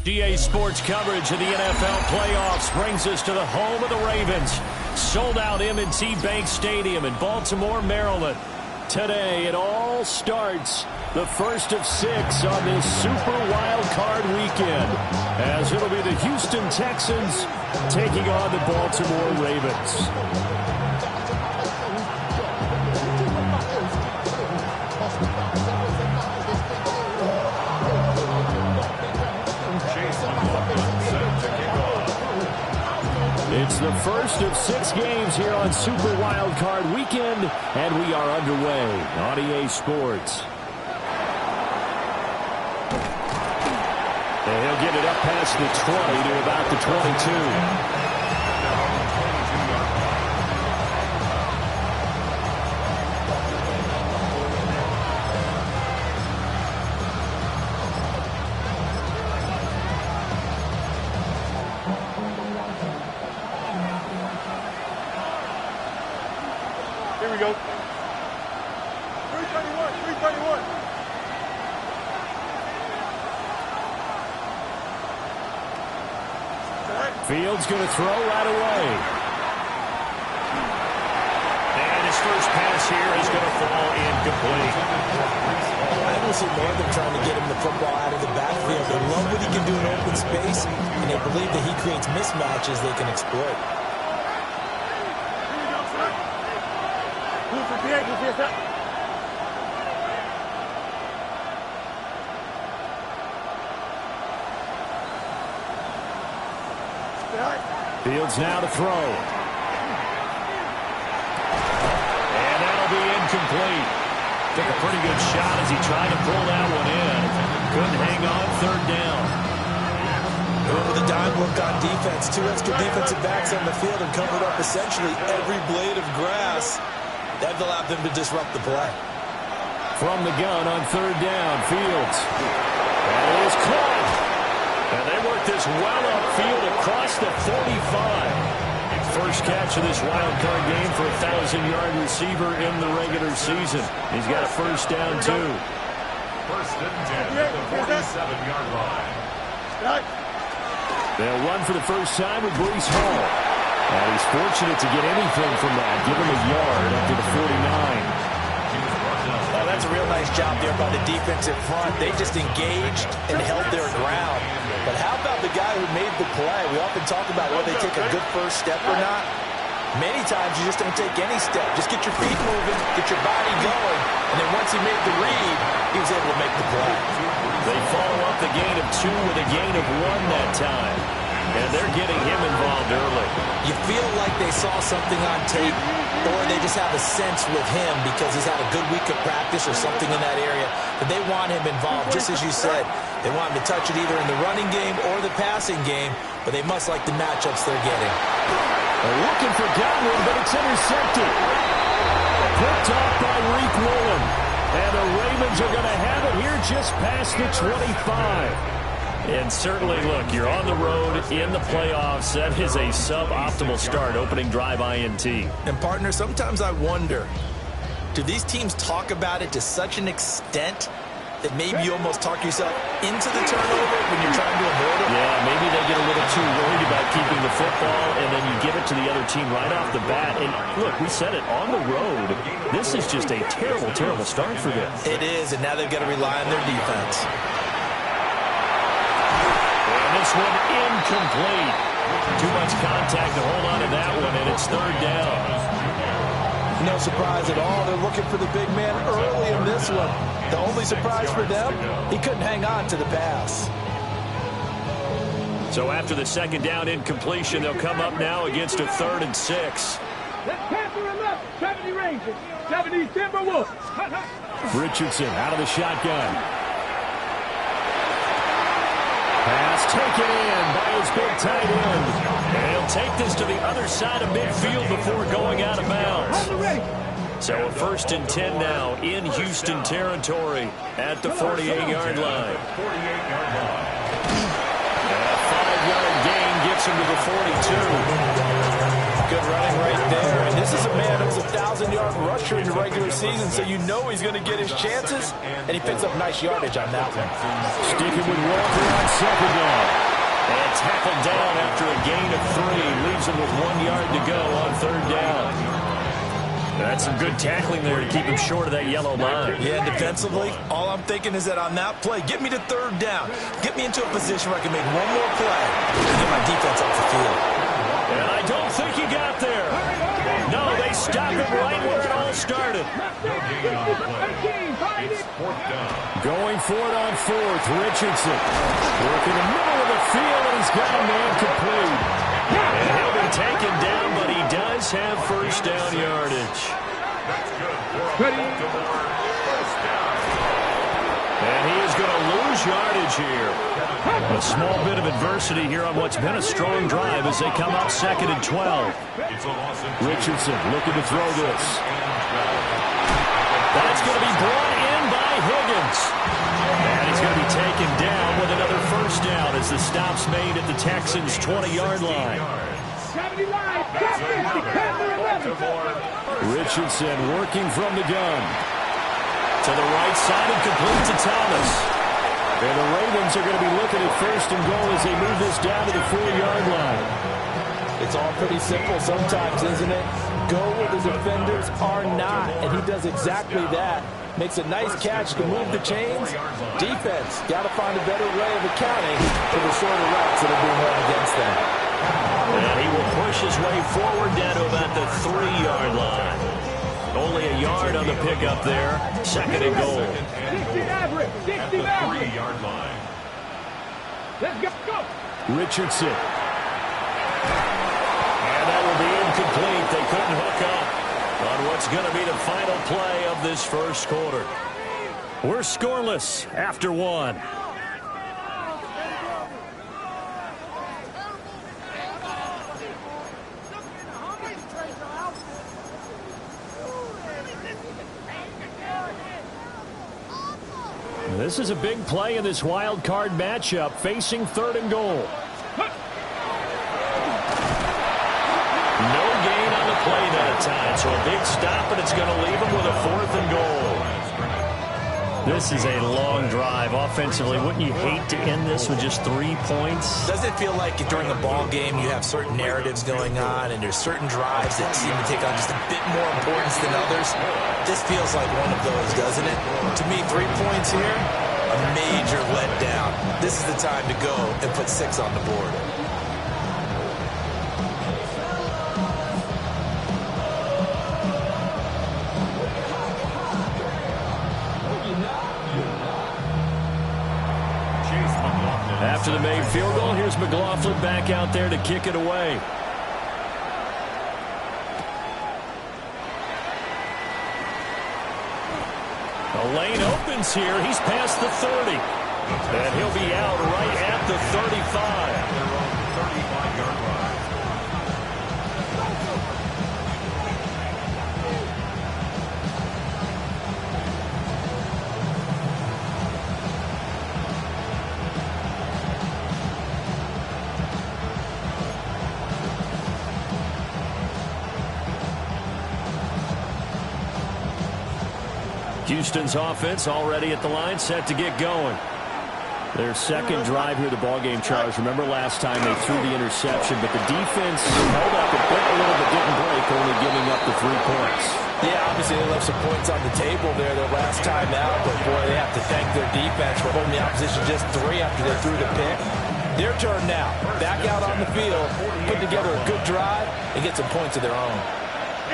EA Sports coverage of the NFL playoffs brings us to the home of the Ravens. Sold out M&T Bank Stadium in Baltimore, Maryland. Today it all starts, the first of 6 on this Super Wildcard weekend, as it'll be the Houston Texans taking on the Baltimore Ravens. It's the first of 6 games here on Super Wildcard Weekend, and we are underway on EA Sports. And he'll get it up past the 20 to about the 22. Here we go. 331, 331. Fields going to throw right away. And his first pass here is going to fall incomplete. I don't see more of them trying to get him the football out of the backfield. They love what he can do in open space, and they believe that he creates mismatches they can exploit. Fields now to throw. And that'll be incomplete. Took a pretty good shot as he tried to pull that one in. Couldn't hang on, third down. With a dime look on defense, 2 extra defensive backs on the field and covered up essentially every blade of grass. That allowed them to disrupt the play. From the gun on third down, Fields. That is caught. And they work this well upfield across the 45. First catch of this wild card game for a 1,000-yard receiver in the regular season. He's got a first down, too. First and 10 at the 47-yard line. They'll run for the first time with Breece Hall. And he's fortunate to get anything from that. Give him a yard up to the 49. Oh, that's a real nice job there by the defensive front. They just engaged and held their ground. But how about the guy who made the play? We often talk about whether they take a good first step or not. Many times you just don't take any step. Just get your feet moving, get your body going, and then once he made the read, he was able to make the play. They follow up the gain of 2 with a gain of 1 that time. And they're getting him involved early. You feel like they saw something on tape, or they just have a sense with him because he's had a good week of practice or something in that area, that they want him involved, just as you said. They want him to touch it either in the running game or the passing game, but they must like the matchups they're getting. They're looking for Godwin, but it's intercepted. Picked off by Reek Woolen. And the Ravens are going to have it here just past the 25. And certainly, look, you're on the road in the playoffs. That is a suboptimal start, opening drive INT. And, partner, sometimes I wonder, do these teams talk about it to such an extent that maybe you almost talk yourself into the turnover when you're trying to avoid it? Yeah, maybe they get a little too worried about keeping the football, and then you give it to the other team right off the bat. And, look, we said it, on the road, this is just a terrible, terrible start for them. It is, and now they've got to rely on their defense. This one incomplete. Too much contact to hold on to that one, and it's third down. No surprise at all. They're looking for the big man early in this one. The only surprise for them, he couldn't hang on to the pass. So after the second down incompletion, they'll come up now against a 3rd and 6. Let's Panther 11, 70 Rangers, 70 Timberwolves. Richardson out of the shotgun. Pass taken in by his big tight end. And he'll take this to the other side of midfield before going out of bounds. So a 1st and 10 now in Houston territory at the 48-yard line. And a 5-yard gain gets him to the 42. Good running right there. And this is a man who's 1,000 1,000-yard rusher in the regular season, so you know he's going to get his chances, and he picks up nice yardage on that one. Sticking with Walker on second down. And tackled down after a gain of 3. Leaves him with 1 yard to go on third down. That's some good tackling there to keep him short of that yellow line. Yeah, defensively, all I'm thinking is that on that play, get me to third down. Get me into a position where I can make one more play and get my defense off the field. And I don't think he got there. No, they stopped him right where it all started. Going for it on fourth, Richardson. Working the middle of the field, and he's got a man complete. And he'll be taken down, but he does have first down yardage. And he is going to lose yardage here. A small bit of adversity here on what's been a strong drive as they come up second and 12. Richardson looking to throw this. That's going to be brought in by Higgins. And he's going to be taken down with another first down as the stop's made at the Texans' 20-yard line. Richardson working from the gun. To the right side and complete to Thomas. And the Ravens are going to be looking at first and goal as they move this down to the 4-yard line. It's all pretty simple sometimes, isn't it? Go where the defenders are not, and he does exactly that. Makes a nice catch to move the chains. Defense got to find a better way of accounting for the shorter routes that are being run against them. And he will push his way forward down to about the 3-yard line. Only a yard on the pickup there. Second and goal. 60 average. 3-yard line. Let's go. Richardson. And that will be incomplete. They couldn't hook up on what's going to be the final play of this first quarter. We're scoreless after 1. This is a big play in this wild card matchup, facing third and goal. No gain on the play that time, so a big stop, and it's going to leave him with a 4th and goal. This is a long drive. Offensively, wouldn't you hate to end this with just 3 points? Doesn't it feel like during a ball game you have certain narratives going on and there's certain drives that seem to take on just a bit more importance than others? This feels like one of those, doesn't it? To me, 3 points here, a major letdown. This is the time to go and put 6 on the board. After the made field goal, here's McLaughlin back out there to kick it away. The lane opens here. He's past the 30. And he'll be out right at the 35. 35-yard line. Houston's offense already at the line, set to get going. Their second drive here, the ballgame, Charles. Remember last time they threw the interception, but the defense held up a little bit, didn't break, only giving up the 3 points. Yeah, obviously they left some points on the table there their last time out, but boy, they have to thank their defense for holding the opposition just 3 after they threw the pick. Their turn now. Back out on the field, put together a good drive, and get some points of their own.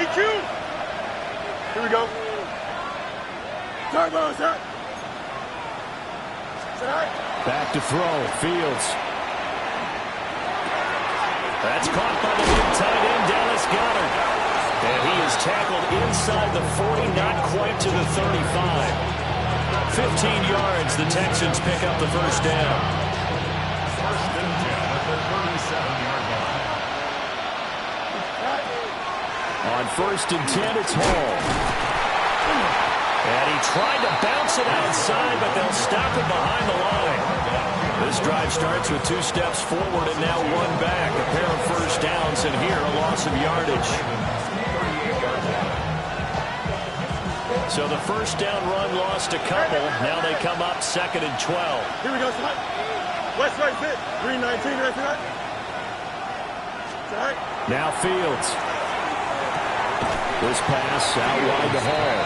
EQ. Here we go. Turbo, sir. Back to throw. Fields. That's caught by the big tight end, Dallas Goedert. And he is tackled inside the 40, not quite to the 35. 15 yards, the Texans pick up the first down. First and 10 at the 37-yard line. On first and 10, it's Hall. And he tried to bounce it outside, but they'll stop it behind the line. This drive starts with 2 steps forward and now 1 back. A pair of first downs, and here a loss of yardage. So the first down run lost a couple. Now they come up 2nd and 12. Here we go, son. West right fit. 319 right side. Side. Now Fields. This pass out wide to Hall.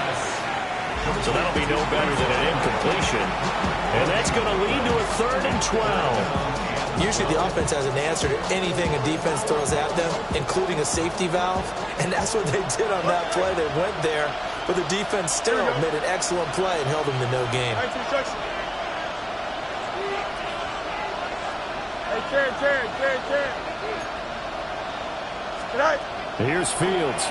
So that'll be no better than an incompletion. And that's going to lead to a 3rd and 12. Usually the offense has an answer to anything a defense throws at them, including a safety valve. And that's what they did on that play. They went there, but the defense still made an excellent play and held them to no gain. Here's Fields.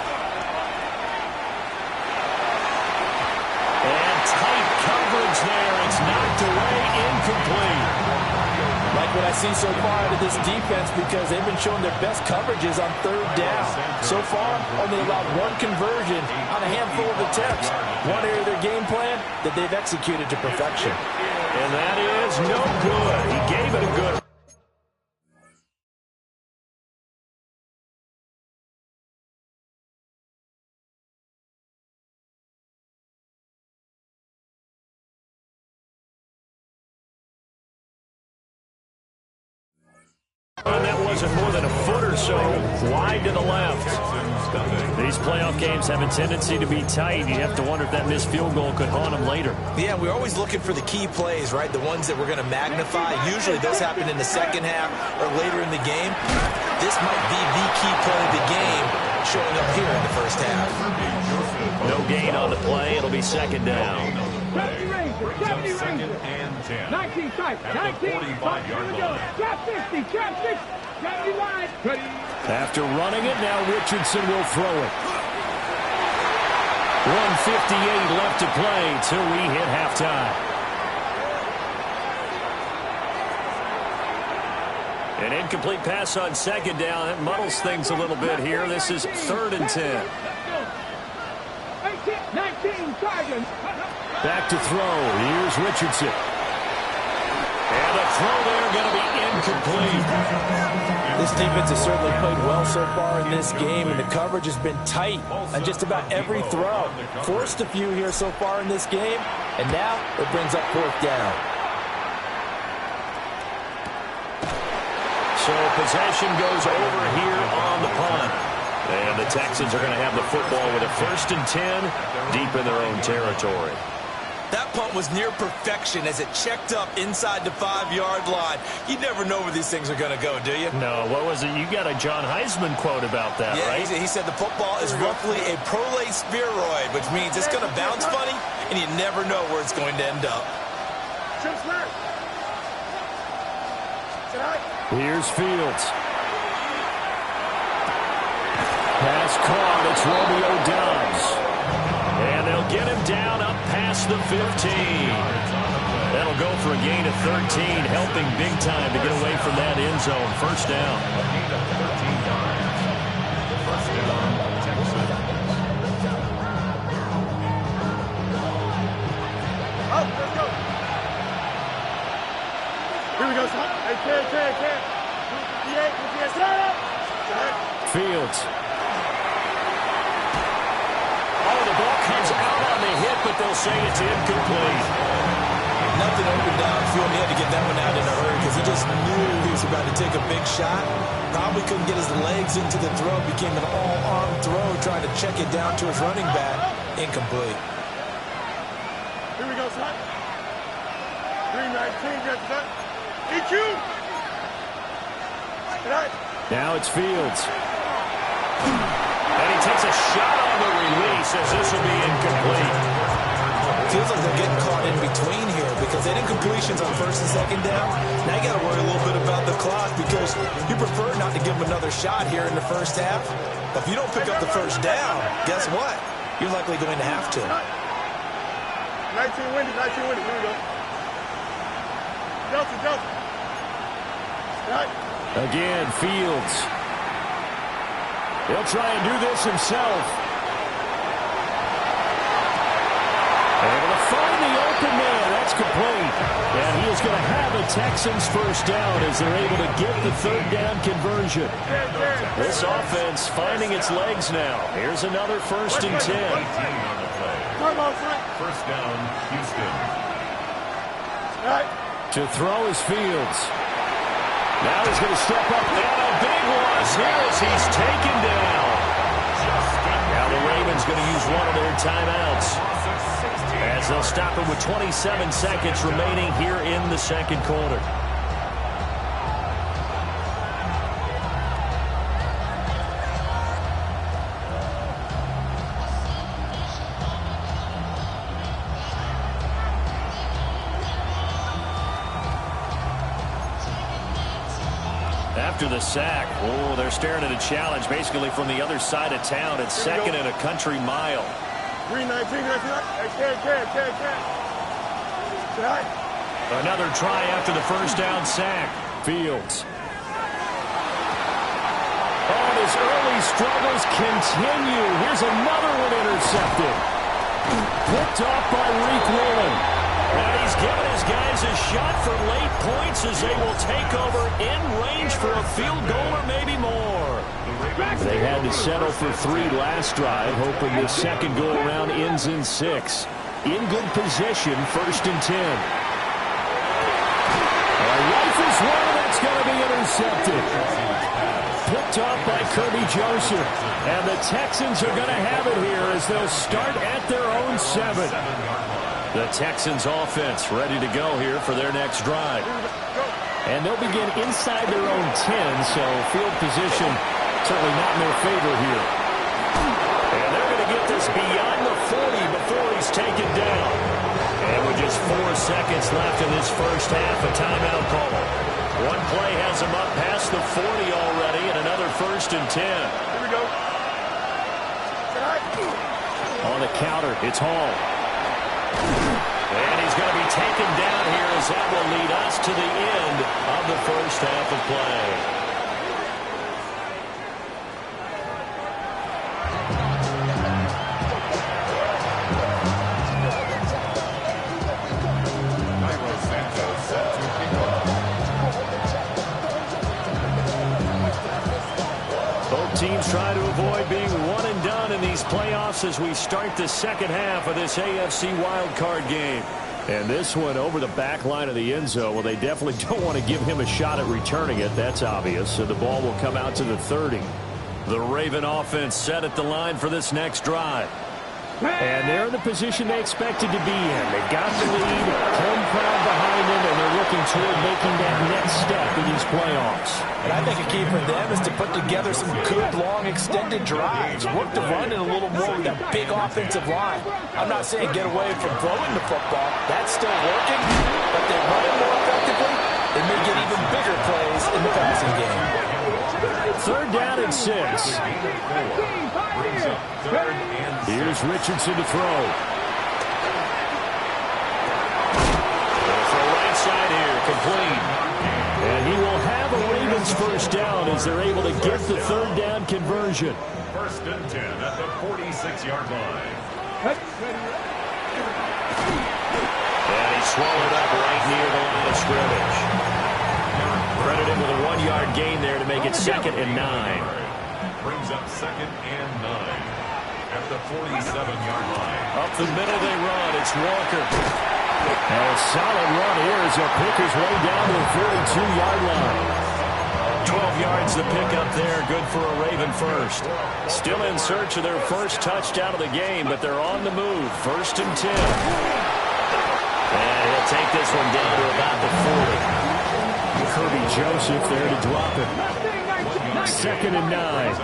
And tight coverage there. It's knocked away, incomplete. Like what I see so far out of this defense, because they've been showing their best coverages on 3rd down. So far, only allowed 1 conversion on a handful of attempts. One area of their game plan that they've executed to perfection. And that is no good. He gave it a good. And that wasn't more than a foot or so wide to the left. These playoff games have a tendency to be tight. You have to wonder if that missed field goal could haunt them later. Yeah, we're always looking for the key plays, right? The ones that we're going to magnify. Usually those happen in the second half or later in the game. This might be the key play of the game showing up here in the first half. No gain on the play. It'll be 2nd down. 70 Rangers, 70 Rangers. 19 strikes, 19 strikes. Here we go. Trap 60, trap 60. 70 line. Ready. After running it, now Richardson will throw it. 1:58 left to play till we hit halftime. An incomplete pass on 2nd down. That muddles things a little bit here. This is 3rd and 10. 18, 19, Sergeant. Back to throw. Here's Richardson. And the throw there going to be incomplete. This defense has certainly played well so far in this game, and the coverage has been tight on just about every throw. Forced a few here so far in this game, and now it brings up 4th down. So possession goes over here on the punt. And the Texans are going to have the football with a 1st and 10 deep in their own territory. That punt was near perfection as it checked up inside the 5-yard line. You never know where these things are going to go, do you? No, what was it? You got a John Heisman quote about that, yeah, right? He said the football is roughly a prolate spheroid, which means it's going to bounce funny, and you never know where it's going to end up. Here's Fields. Pass caught. It's Romeo Doubs. And they'll get him down up past the 15. That'll go for a gain of 13, helping big time to get away from that end zone. 1st down. Oh, let's go. Here we go, son. Hey, can. 58, set up. Fields. Oh, the ball comes out on the hit, but they'll say it's incomplete. Nothing open downfield. He had to get that one out in a hurry because he just knew he was about to take a big shot. Probably couldn't get his legs into the throw. Became an all-arm throw, trying to check it down to his running back. Incomplete. Here we go, son. 319, get the EQ. Now it's Fields. And he takes a shot on the release as this will be incomplete. Feels like they're getting caught in between here because they did incompletions on 1st and 2nd down. Now you got to worry a little bit about the clock because you prefer not to give them another shot here in the 1st half. But if you don't pick up the 1st down, guess what? You're likely going to have to. 19 windy, here we go. Delta. Right. Again, Fields. He'll try and do this himself. Able to find the open man. That's complete. And he is going to have a Texans 1st down as they're able to get the 3rd down conversion. This offense finding its legs now. Here's another 1st and 10. First down, Houston. To throw is Fields. Now he's going to step up. And a big loss here as he's taken down. Now the Ravens going to use one of their timeouts, as they'll stop him with 27 seconds remaining here in the second quarter. After the sack, oh, they're staring at a challenge basically from the other side of town. It's second and a country mile. 319, Another try after the first down sack. Fields. Oh, his early struggles continue. Here's another one intercepted. Picked off by Reek Woolen. And he's given his guys a shot for late points as they will take over in range for a field goal or maybe more. They had to settle for 3 last drive, hoping the second go-around ends in 6. In good position, first and 10. Rifles one, that's going to be intercepted. Picked off by Kirby Joseph. And the Texans are going to have it here as they'll start at their own 7. The Texans offense ready to go here for their next drive. And they'll begin inside their own 10, so field position certainly not in their favor here. And they're going to get this beyond the 40 before he's taken down. And with just 4 seconds left in this first half, a timeout call. One play has him up past the 40 already, and another first and 10. Here we go. On the counter, it's Hall. And he's going to be taken down here as that will lead us to the end of the first half of play. Both teams try to avoid being one and done in these playoffs as we start the second half of this AFC wildcard game. And this one over the back line of the end zone. Well, they definitely don't want to give him a shot at returning it. That's obvious. So the ball will come out to the 30. The Raven offense set at the line for this next drive. And they're in the position they expected to be in. They got the lead, home crowd behind them, and they're looking toward making that next step in these playoffs. And I think a key for them is to put together some good, long, extended drives. Work the run in a little more with that big offensive line. I'm not saying get away from throwing the football. That's still working. But they run it more effectively, they may get even bigger plays in the passing game. Third down and 6. Here's Richardson to throw. Throw right side here, complete. And he will have a Ravens first down as they're able to get the third down conversion. First and 10 at the 46-yard line. And he's swallowed up right near the line of scrimmage. Credited with a 1-yard gain there to make it 2nd and 9. Brings up 2nd and 9 at the 47-yard line. Up the middle they run. It's Walker. And a solid run here as he'll pick his way down to the 42-yard line. 12 yards the pick up there. Good for a Raven first. Still in search of their first touchdown of the game, but they're on the move. First and 10. And he'll take this one down to about the 40. Kirby Joseph there to drop it. 2nd and 9.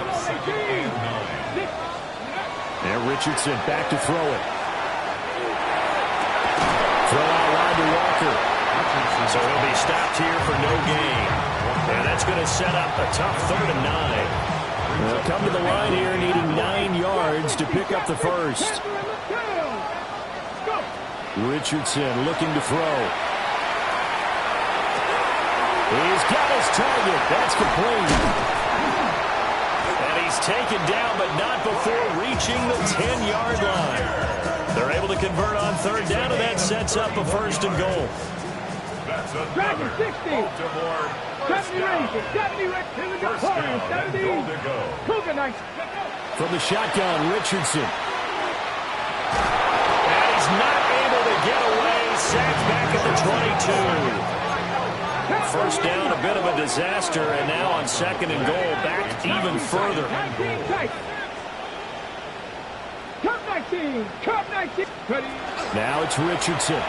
And Richardson back to throw it. Throw out wide to Walker. So he'll be stopped here for no gain. And that's going to set up a tough 3rd and 9. They'll come to the line here needing 9 yards to pick up the first. Richardson looking to throw. He's got his target. That's complete. And he's taken down, but not before reaching the 10-yard line. They're able to convert on 3rd down, and that sets up a 1st and goal. Dragon 60. 70 Rangers. 70 Rangers. 70. Cougar Knights. From the shotgun, Richardson. not able to get away. Sacked back at the 22. First down, a bit of a disaster, and now on second and goal, back even further. Now it's Richardson.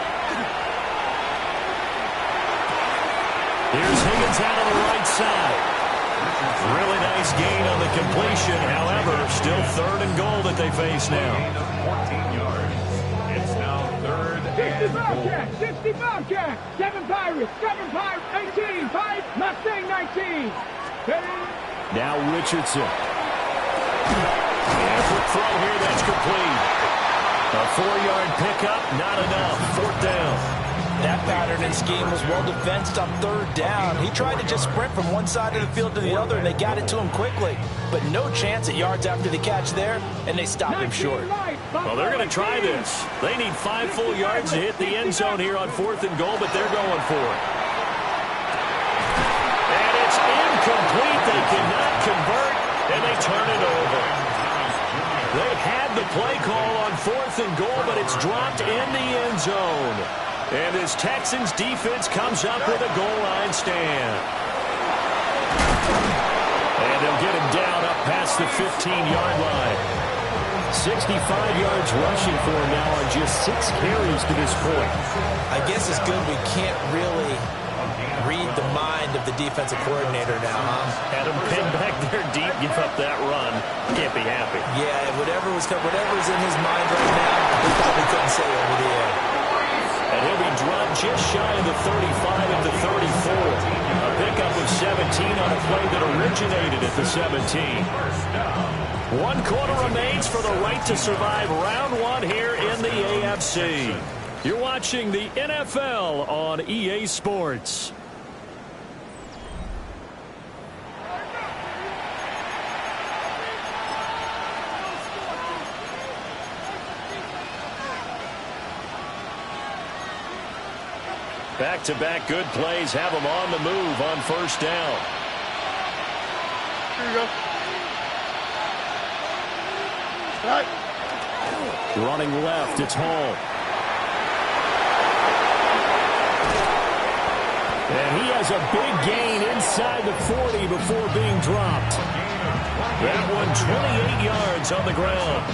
Here's Higgins out on the right side. Really nice gain on the completion. However, still third and goal that they face now. 14 yards. It's now third and goal. 60 Bobcats, 7 Pirates, 18, 5, Mustang 19. Now Richardson. And a quick throw here, that's complete. A 4-yard pickup, not enough. Fourth down. That pattern and scheme was well defensed on third down. He tried to just sprint from one side of the field to the other, and they got it to him quickly. But no chance at yards after the catch there, and they stopped him short. Well, they're going to try this. They need 5 full yards to hit the end zone here on fourth and goal, but they're going for it. And it's incomplete. They cannot convert, and they turn it over. They had the play call on fourth and goal, but it's dropped in the end zone. And this Texans defense comes up with a goal line stand. And they'll get him down up past the 15-yard line. 65 yards rushing for him now on just 6 carries to this point. I guess it's good we can't really read the mind of the defensive coordinator now, huh? Had him pinned back there deep, give up that run. Can't be happy. Yeah, whatever's in his mind right now, he probably couldn't say over the air. And he'll be dropped just shy of the 35 at the 34. A pickup of 17 on a play that originated at the 17. 1 quarter remains for the right to survive round 1 here in the AFC. You're watching the NFL on EA Sports. Back-to-back good plays have them on the move on first down. Here you go. Right. Running left, it's Hall. And he has a big gain inside the 40 before being dropped. That one 28 yards on the ground.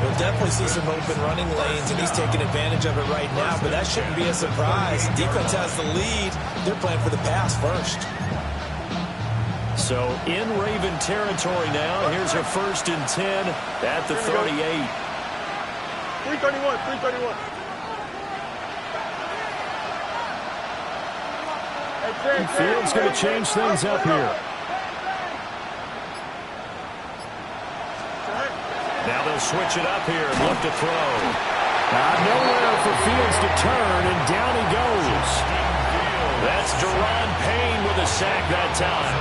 We'll definitely see some open running lanes, and he's taking advantage of it right now, but that shouldn't be a surprise. Defense has the lead. They're playing for the pass first. So in Raven territory now. Here's her first and 10 at the 38. 331, 331. Fields going to change things up here. Now they'll switch it up here and look to throw. Nowhere for Fields to turn, and down he goes. That's Deron Payne with a sack that time.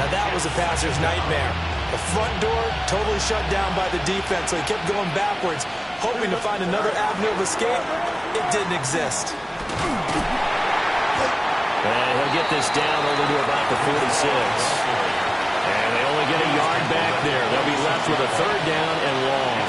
Now that was a passer's nightmare. The front door totally shut down by the defense, so he kept going backwards, hoping to find another avenue of escape. It didn't exist. And he'll get this down over to about the 46. And they only get a yard back there. They'll be left with a third down and long.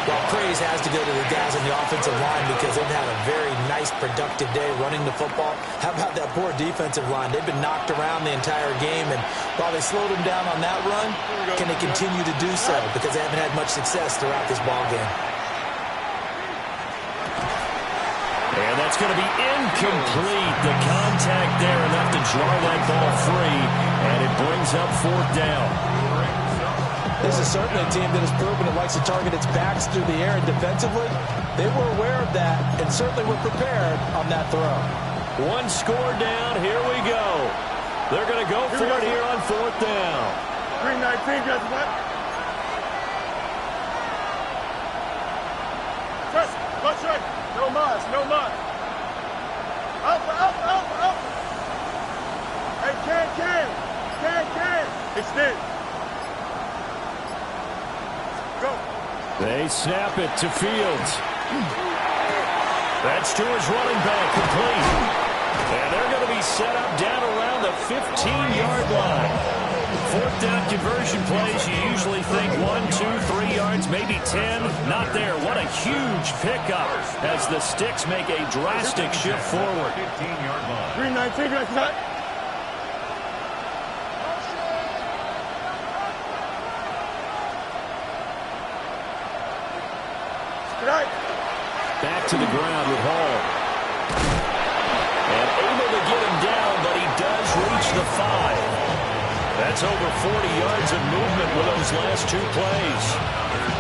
Well, praise has to go to the guys on the offensive line because they've had a very nice, productive day running the football. How about that poor defensive line? They've been knocked around the entire game, and while they slowed them down on that run, can they continue to do so? Because they haven't had much success throughout this ball game. And that's going to be incomplete. The contact there enough to draw that ball free, and it brings up fourth down. This is certainly a team that has proven it likes to target its backs through the air, and defensively, they were aware of that and certainly were prepared on that throw. One score down. Here we go. They're going to go for it here on fourth down. 319, just what? Trust, watch right. No mas, no mas. Alpha, alpha, alpha, alpha. Hey, can. Extend. Go. They snap it to Fields. That's to his running back, complete. And they're going to be set up down around the 15-yard line. Fourth down conversion plays, you usually think 1, 2, 3 yards maybe 10. Not there. What a huge pickup as the Sticks make a drastic shift forward. 15-yard line. 319, let's cut. Back to the ground with Hall. And able to get him down, but he does reach the 5. That's over 40 yards of movement with those last 2 plays.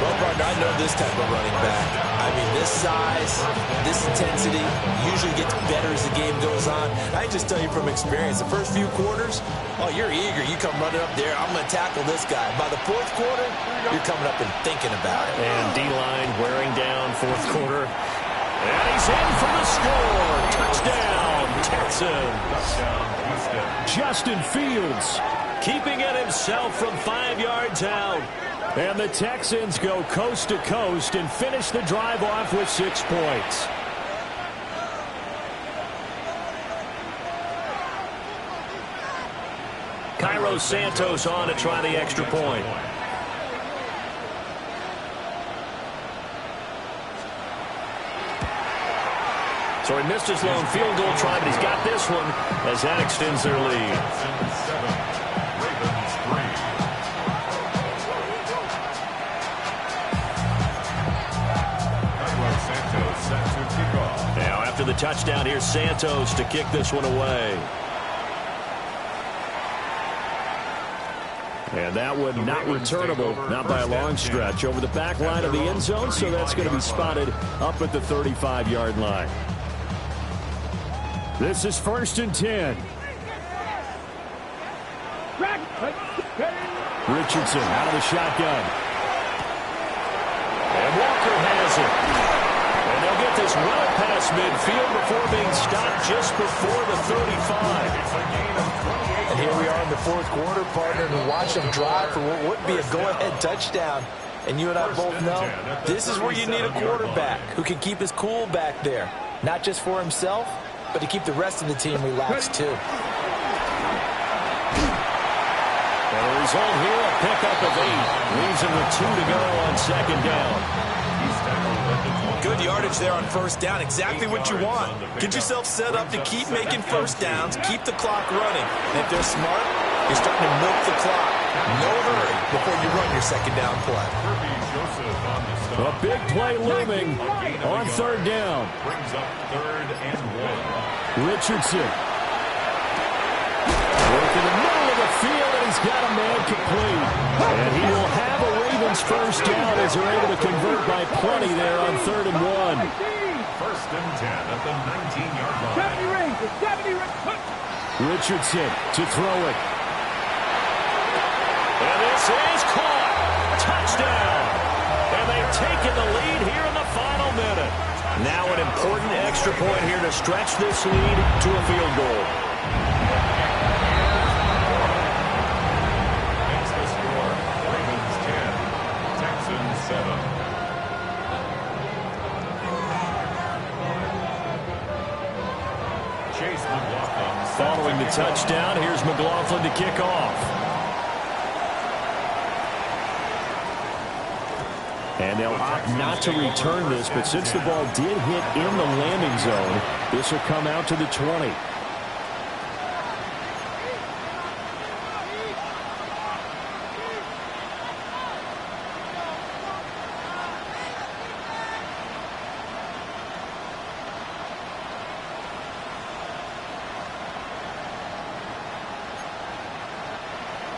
Well, partner, I know this type of running back. I mean, this size, this intensity usually gets better as the game goes on. I can just tell you from experience, the first few quarters, oh, you're eager. You come running up there, I'm going to tackle this guy. By the 4th quarter, you're coming up and thinking about it. And D-line wearing down 4th quarter. And he's in for the score. Touchdown, Texans. Justin Fields keeping it himself from 5 yards out. And the Texans go coast to coast and finish the drive off with 6 points. Cairo Santos on to try the extra point. So he missed his lone field goal try, but he's got this one as that extends their lead. Now after the touchdown, here's Santos to kick this one away. And that one not returnable, not by a long stretch, over the back line of the end zone, so that's going to be spotted up at the 35-yard line. This is 1st and 10. Richardson out of the shotgun. And Walker has it. And they'll get this well past midfield before being stopped just before the 35. And here we are in the 4th quarter, partner, and watch them drive for what would be a go-ahead touchdown. And you and I both know this is where you need a quarterback who can keep his cool back there. Not just for himself, but to keep the rest of the team relaxed, too. And the result here, a pickup of 8. Leaves him with 2 to go on 2nd down. Good yardage there on 1st down. Exactly what you want. Get yourself set up to keep making 1st downs, keep the clock running. And if they're smart, you're starting to milk the clock. No hurry before you run your 2nd down play. A big play looming on 3rd down. Brings up 3rd and 1. Richardson. Work in the middle of the field, and he's got a man complete. And he will have a Ravens 1st down as they're able to convert by plenty there on 3rd and 1. 1st and 10 at the 19-yard line. Richardson to throw it. And this is caught. Touchdown. And they've taken the lead here in the final minute. Now an important extra point here to stretch this lead to a field goal. Makes the score Ravens 10, Texans 7. Chase McLaughlin. Following the touchdown, here's McLaughlin to kick off. And they'll opt not to return this, but since the ball did hit in the landing zone, this will come out to the 20.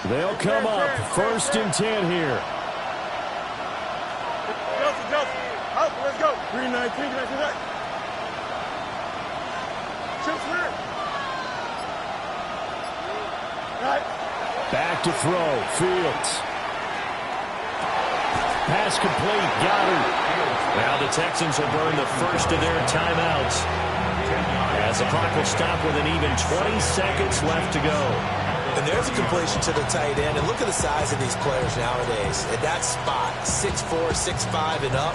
They'll come up 1st and 10 here. Let's go. 319, let's go. Back to throw. Fields. Pass complete. Goddard. Now the Texans will burn the first of their timeouts, as the clock will stop with an even 20 seconds left to go. And there's a completion to the tight end. And look at the size of these players nowadays. At that spot, 6'4", 6'5", and up.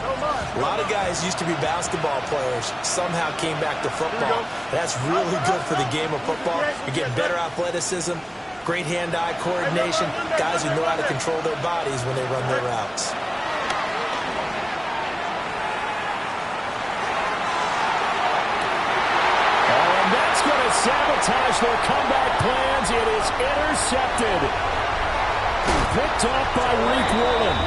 A lot of guys used to be basketball players, somehow came back to football. That's really good for the game of football. You're getting better athleticism, great hand-eye coordination, guys who know how to control their bodies when they run their routes. to sabotage their comeback plans. It is intercepted. Picked off by Reek Woolen.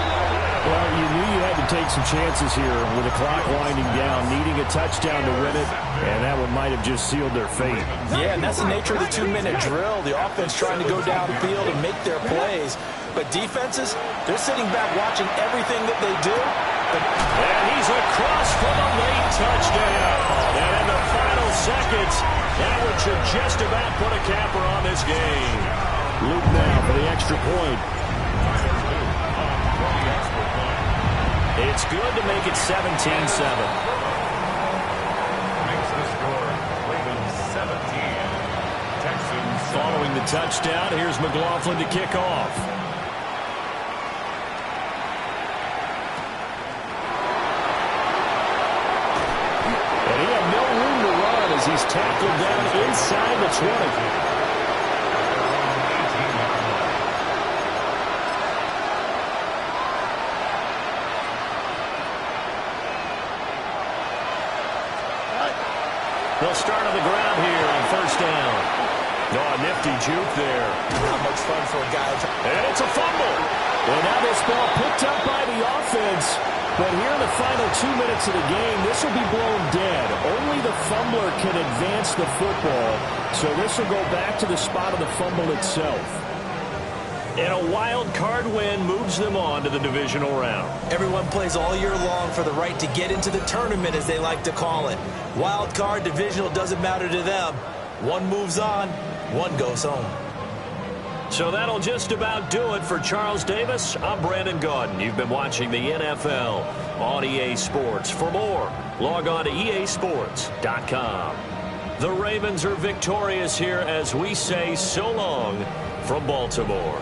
Well, you knew you had to take some chances here with the clock winding down, needing a touchdown to win it, and that one might have just sealed their fate. Yeah, and that's the nature of the 2-minute drill. The offense trying to go downfield and make their plays. But defenses, they're sitting back watching everything that they do. And he's across for the late touchdown. And in the final seconds, that one should just about put a capper on this game. Luke now for the extra point. It's good to make it 17-7. Makes the score Ravens 17. Texans Following the touchdown, here's McLaughlin to kick off. And he had no room to run as he's tackled down inside the 20. They'll start on the ground here on first down. Oh, a nifty juke there. Not much fun for a guy. And it's a fumble. And now this ball picked up by the offense. But here in the final 2 minutes of the game, this will be blown dead. Only the fumbler can advance the football. So this will go back to the spot of the fumble itself. And a wild card win moves them on to the divisional round. Everyone plays all year long for the right to get into the tournament, as they like to call it. Wild card, divisional, doesn't matter to them. One moves on, one goes home. So that'll just about do it for Charles Davis. I'm Brandon Gaudin. You've been watching the NFL on EA Sports. For more, log on to easports.com. The Ravens are victorious here as we say so long from Baltimore.